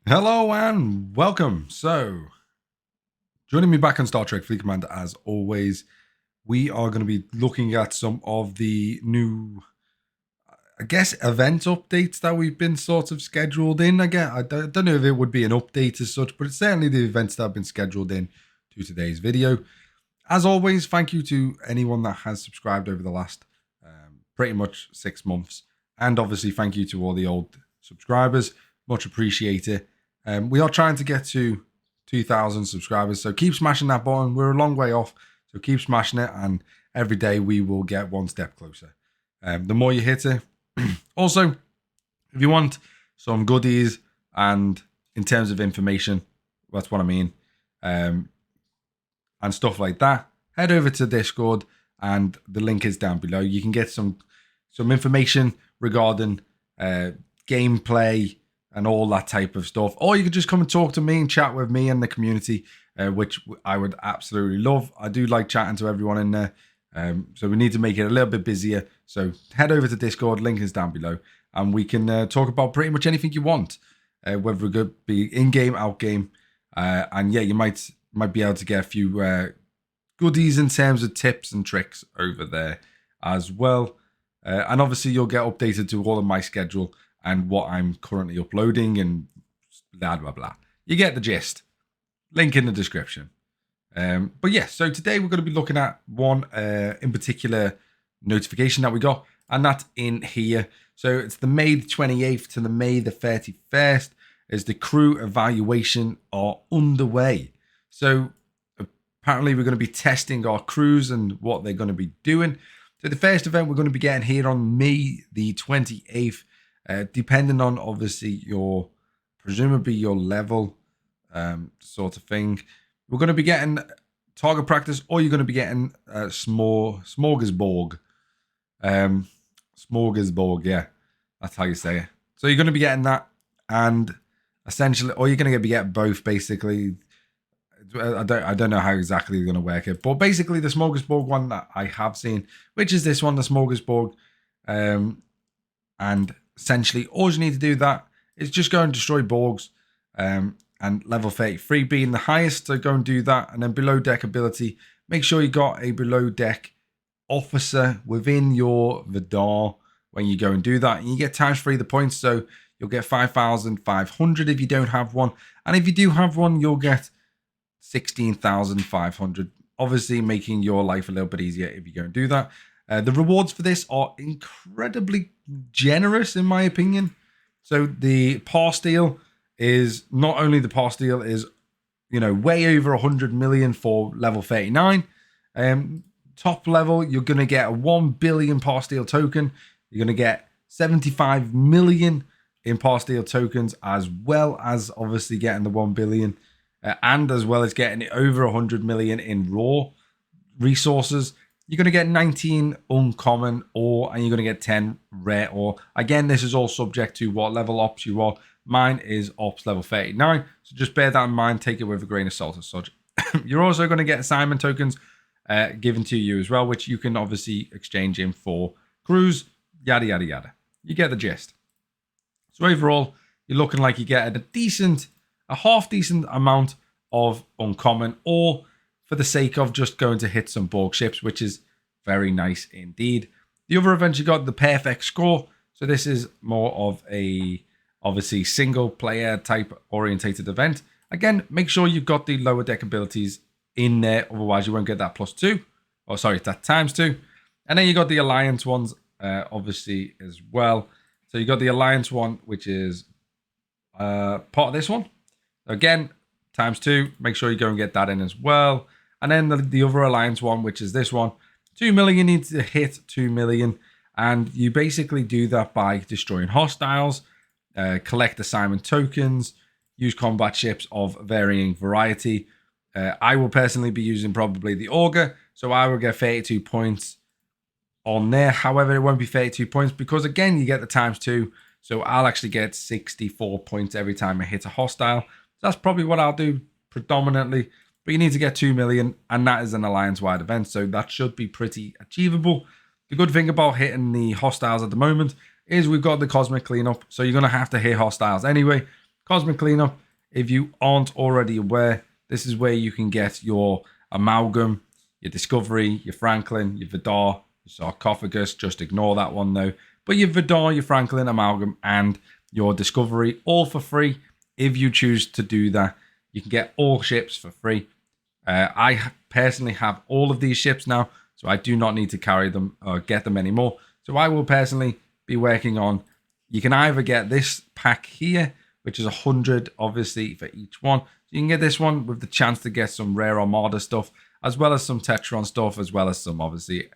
Hello and welcome. So, joining me back on Star Trek Fleet Command as always, we are going to be looking at some of the new, event updates that we've been sort of scheduled in. I don't know if it would be an update as such, but it's certainly the events that have been scheduled in to today's video. As always, thank you to anyone that has subscribed over the last pretty much 6 months. And obviously, thank you to all the old subscribers. Much appreciated. We are trying to get to 2,000 subscribers, so keep smashing that button. We're a long way off, so keep smashing it, and every day we will get one step closer. The more you hit it. Also, if you want some goodies and in terms of information, that's what I mean, and stuff like that, head over to Discord, and the link is down below. You can get some information regarding gameplay and all that type of stuff, or you could just come and talk to me and chat with me and the community, which I would absolutely love. I do like chatting to everyone in there, so we need to make it a little bit busier. So head over to Discord, link is down below, and we can talk about pretty much anything you want, whether it could be in-game, out-game, and yeah, you might be able to get a few goodies in terms of tips and tricks over there as well. And obviously you'll get updated to all of my schedule and what I'm currently uploading and blah, blah, blah. You get the gist. Link in the description. But yeah, so today we're going to be looking at one in particular notification that we got, and that's in here. So it's the May the 28th to the May the 31st as the crew evaluation are underway. So apparently we're going to be testing our crews and what they're going to be doing. So the first event we're going to be getting here on May the 28th, depending on obviously presumably your level sort of thing. We're going to be getting target practice, or you're going to be getting smorgasbord. Smorgasbord, yeah, that's how you say it. So you're going to be getting that, and essentially, or you're going to be getting both basically. I don't know how exactly you're going to work it, but basically the smorgasbord one that I have seen, which is this one, the smorgasbord, and essentially all you need to do that is just go and destroy Borgs, and level 33 being the highest, so go and do that. And then below deck ability, make sure you got a below deck officer within your Vidar when you go and do that, and you get ×3 the points, so you'll get 5,500 if you don't have one, and if you do have one, you'll get 16,500, obviously making your life a little bit easier if you go and do that. The rewards for this are incredibly generous in my opinion. So the pass deal is not only the pass deal is, way over 100 million for level 39. Top level, you're going to get a 1 billion pass deal token. You're going to get 75 million in pass deal tokens, as well as obviously getting the 1 billion. And as well as getting it over 100 million in raw resources. You're going to get 19 uncommon ore, and you're going to get 10 rare ore. Again, this is all subject to what level ops you are. Mine is ops level 39, so just bear that in mind. Take it with a grain of salt as such. You're also going to get assignment tokens given to you as well, which you can obviously exchange in for crews, yada, yada, yada. You get the gist. So overall, you're looking like you get a half decent amount of uncommon, or for the sake of just going to hit some Borg ships, which is very nice indeed. The other event you got, the Pfx Score. So this is more of a obviously single player type orientated event. Again, make sure you've got the lower deck abilities in there, otherwise you won't get that +2. Oh, sorry, that ×2. And then you got the Alliance ones, obviously as well. So you got the Alliance one, which is part of this one. Again, ×2, make sure you go and get that in as well. And then the other Alliance one, which is this one, 2 million, you need to hit 2 million. And you basically do that by destroying hostiles, collect assignment tokens, use combat ships of varying variety. I will personally be using probably the Augur, so I will get 32 points on there. However, it won't be 32 points because, again, you get the ×2. So I'll actually get 64 points every time I hit a hostile. That's probably what I'll do predominantly, but you need to get 2 million, and that is an alliance-wide event, so that should be pretty achievable. The good thing about hitting the hostiles at the moment is we've got the cosmic cleanup, so you're going to have to hit hostiles anyway, Cosmic Cleanup, if you aren't already aware, this is where you can get your Amalgam, your Discovery, your Franklin, your Vidar, your Sarcophagus. Just ignore that one though. But your Vidar, your Franklin, Amalgam, and your Discovery, all for free. If you choose to do that, you can get all ships for free. I personally have all of these ships now, so I do not need to carry them or get them anymore. So I will personally be working on, you can either get this pack here, which is 100 obviously for each one. So you can get this one with the chance to get some rare Armada stuff, as well as some Tetron stuff, as well as some obviously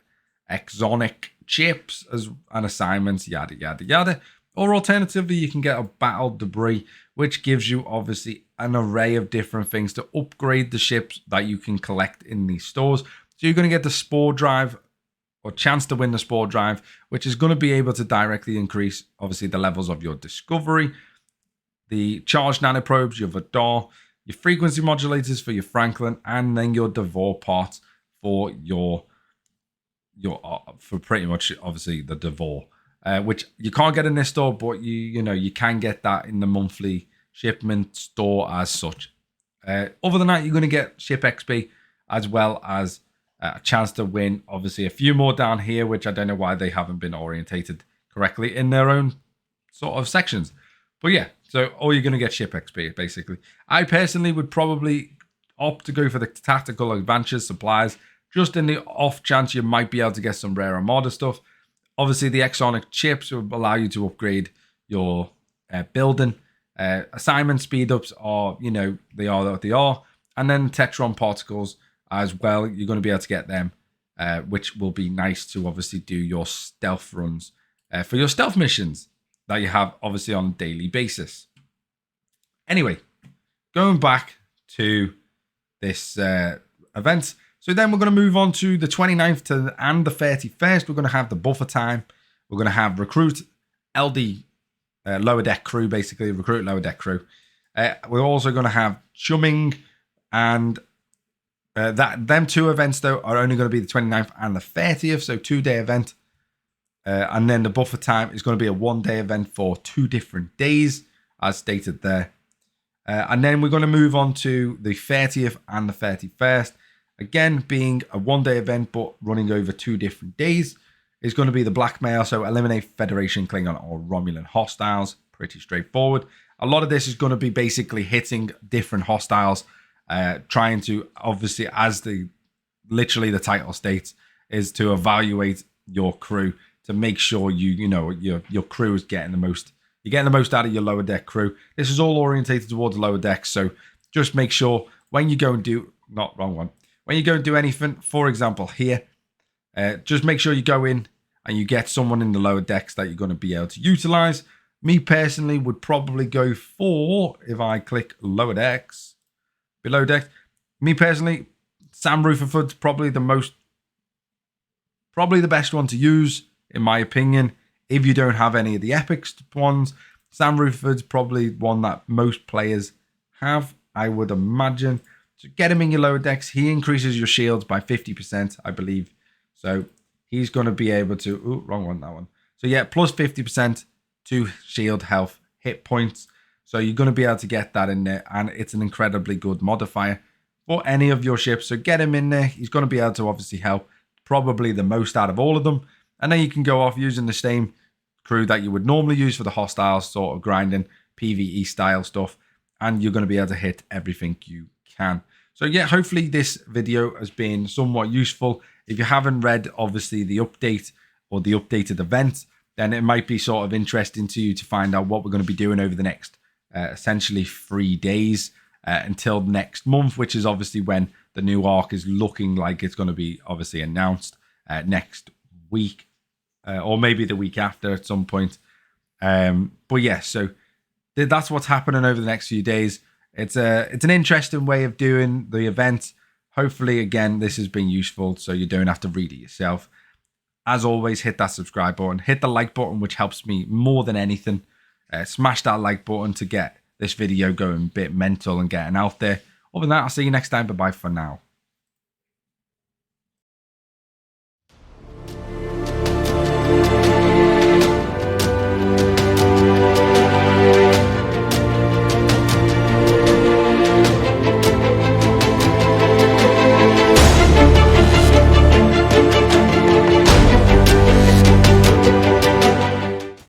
exonic chips and assignments, yada yada yada. Or alternatively, you can get a battle debris, which gives you obviously an array of different things to upgrade the ships that you can collect in these stores. So you're going to get the Spore Drive, or chance to win the Spore Drive, which is going to be able to directly increase obviously the levels of your Discovery, the Charged Nanoprobes, your Vidar, your frequency modulators for your Franklin, and then your Devore parts for your for pretty much obviously the Devore, which you can't get in this store, but you can get that in the monthly shipment store as such. Other than that, you're going to get ship XP, as well as a chance to win obviously a few more down here, which I don't know why they haven't been orientated correctly in their own sort of sections. But yeah, so all you're going to get ship XP basically. I personally would probably opt to go for the tactical adventures supplies, just in the off chance you might be able to get some rare Armada stuff. Obviously the exonic chips will allow you to upgrade your building. Assignment speed ups are, they are what they are. And then Tetron particles as well, you're going to be able to get them, which will be nice to obviously do your stealth runs for your stealth missions that you have obviously on a daily basis. Anyway, going back to this event. So then we're going to move on to the 29th and the 31st. We're going to have the buffer time. We're going to have recruit LD lower deck crew, basically recruit lower deck crew. We're also going to have chumming, and them two events though are only going to be the 29th and the 30th, so 2-day event. And then the buffer time is going to be a 1-day event for 2 different days, as stated there. And then we're going to move on to the 30th and the 31st. Again, being a 1-day event, but running over 2 different days, is going to be the blackmail. So eliminate Federation, Klingon, or Romulan hostiles. Pretty straightforward. A lot of this is going to be basically hitting different hostiles, trying to obviously, as literally the title states, is to evaluate your crew to make sure your crew is getting the most. You're getting the most out of your lower deck crew. This is all orientated towards lower decks, so just make sure when you go and do when you go and do anything, for example here, just make sure you go in and you get someone in the lower decks that you're going to be able to utilize. Me personally would probably go for, if I click lower decks, below decks, me personally, Sam Rutherford's probably the best one to use, in my opinion. If you don't have any of the epic ones, Sam Rutherford's probably one that most players have, I would imagine. So get him in your lower decks. He increases your shields by 50%, I believe. So he's going to be able to... Ooh, wrong one, that one. So yeah, plus 50% to shield health hit points. So you're going to be able to get that in there. And it's an incredibly good modifier for any of your ships. So get him in there. He's going to be able to obviously help probably the most out of all of them. And then you can go off using the same crew that you would normally use for the hostile sort of grinding PvE style stuff. And you're going to be able to hit everything you can. So yeah, hopefully this video has been somewhat useful. If you haven't read obviously the update or the updated event, then it might be sort of interesting to you to find out what we're going to be doing over the next essentially 3 days until next month, which is obviously when the new arc is looking like it's going to be obviously announced next week or maybe the week after at some point. But yeah, so that's what's happening over the next few days. It's an interesting way of doing the event. Hopefully, again, this has been useful so you don't have to read it yourself. As always, hit that subscribe button. Hit the like button, which helps me more than anything. Smash that like button to get this video going a bit mental and getting out there. Other than that, I'll see you next time. Bye-bye for now.